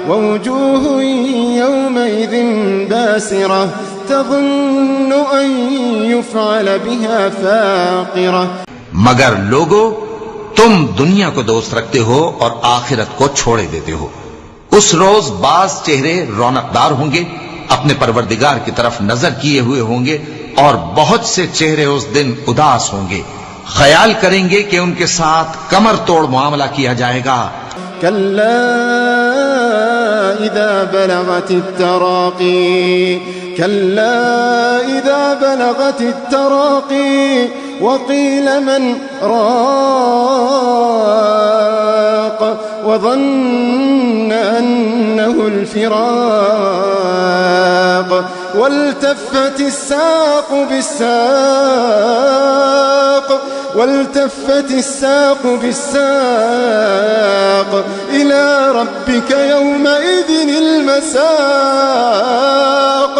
ववुजूह यौमइज़िन बासिरह तज़ुन्नु अन युफ़अल बिहा फ़ाक़िरह। मगर लोगो, तुम दुनिया को दोस्त रखते हो और आखिरत को छोड़े देते हो। उस रोज बाज चेहरे रौनकदार होंगे, अपने परवरदिगार की तरफ नजर किए हुए होंगे, और बहुत से चेहरे उस दिन उदास होंगे। ख्याल करेंगे कि उनके साथ कमर तोड़ मामला किया जाएगा। कल्ला इज़ा बलगतित तराक़ी, कल्ला इज़ा बलगतित तराक़ी वक़ील मन राक़ वज़न्न अन्नहुल फ़िराक़ वल्तफ़्फ़तिस साक़ बिस्साक़ वल्तफ़्फ़तिस साक़ बिस्साक़ इला रब्बिका यौमइज़िनिल मसाक़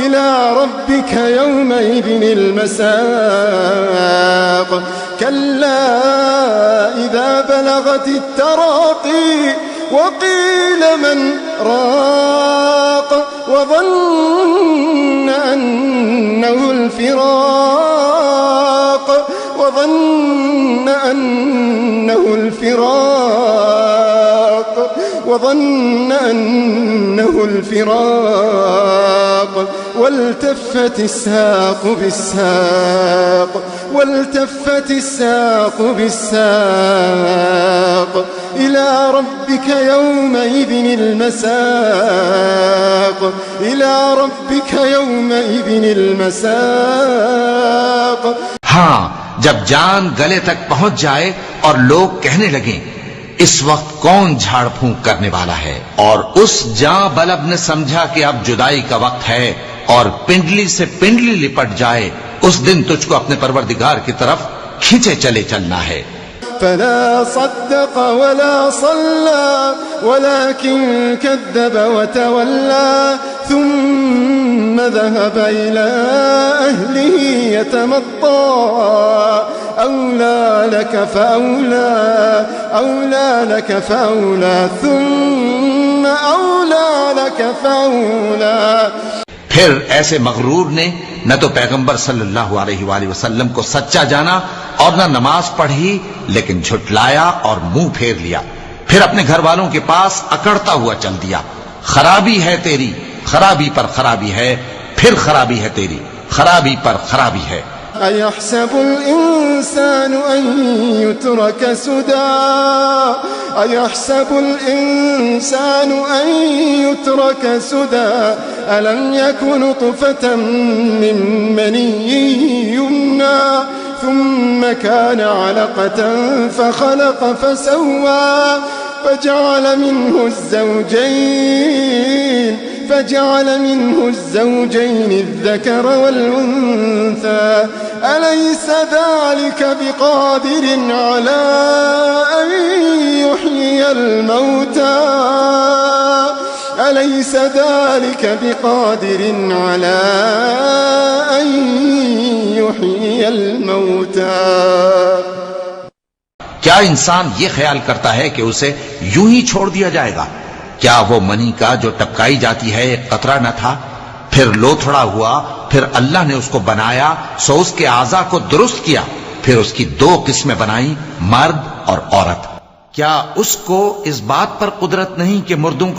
इला रब्बिका यौमइज़िनिल मसाक़। कल्ला इज़ा बलगतित तराक़ी वक़ील मन राक़ वज़न्न अन्नहुल फ़िराक़ वज़न्न अन्नहुल फ़िराक़ वظن أنه الفراق والتفت الساق بالساق والتفت الساق بالساق إلى ربك يومئذ المساق إلى ربك يومئذ المساق। हाँ, जब जान गले तक पहुंच जाए और लोग कहने लगे इस वक्त कौन झाड़ फूंक करने वाला है, और उस जां बलब ने समझा कि अब जुदाई का वक्त है और पिंडली से पिंडली लिपट जाए, उस दिन तुझको अपने परवरदिगार की तरफ खींचे चले चलना है। फला सद्दक़ वला सल्ला वलाकिन कद्दब वतवल्ला थुम्म ज़हब इला अहलिही यतमत्ता औला लक फ़औला औला लक फ़औला थुम्म औला लक फ़औला। फिर ऐसे मगरूर ने न तो पैगंबर सल्लल्लाहु अलैहि वसल्लम को सच्चा जाना और न नमाज पढ़ी, लेकिन झुटलाया और मुंह फेर लिया। फिर अपने घर वालों के पास अकड़ता हुआ चल दिया। खराबी है तेरी, खराबी पर खराबी है, फिर खराबी है तेरी, खराबी पर खराबी है। अयहसबुल इंसानु अन युत्रक सुदा अयहसबुल इंसानु अन युत्रक सुदा अलम यकुन नुतफतन मिन मनिय्यिन युम्ना ثم كان علقة فخلق فسوى فجعل منه الزوجين الذكر والأنثى أليس ذلك بقادر على أن يحيي الموتى أليس ذلك بقادر على أن يحيي الموتى। क्या इंसान ये ख्याल करता है कि उसे यूं ही छोड़ दिया जाएगा? क्या वो मनी का जो टपकाई जाती है एक कतरा न था, फिर लोथड़ा हुआ, फिर अल्लाह ने उसको बनाया, सो उसके आज़ा को दुरुस्त किया, फिर उसकी दो किस्में बनाई, मर्द और औरत। क्या उसको इस बात पर कुदरत नहीं कि मुर्दों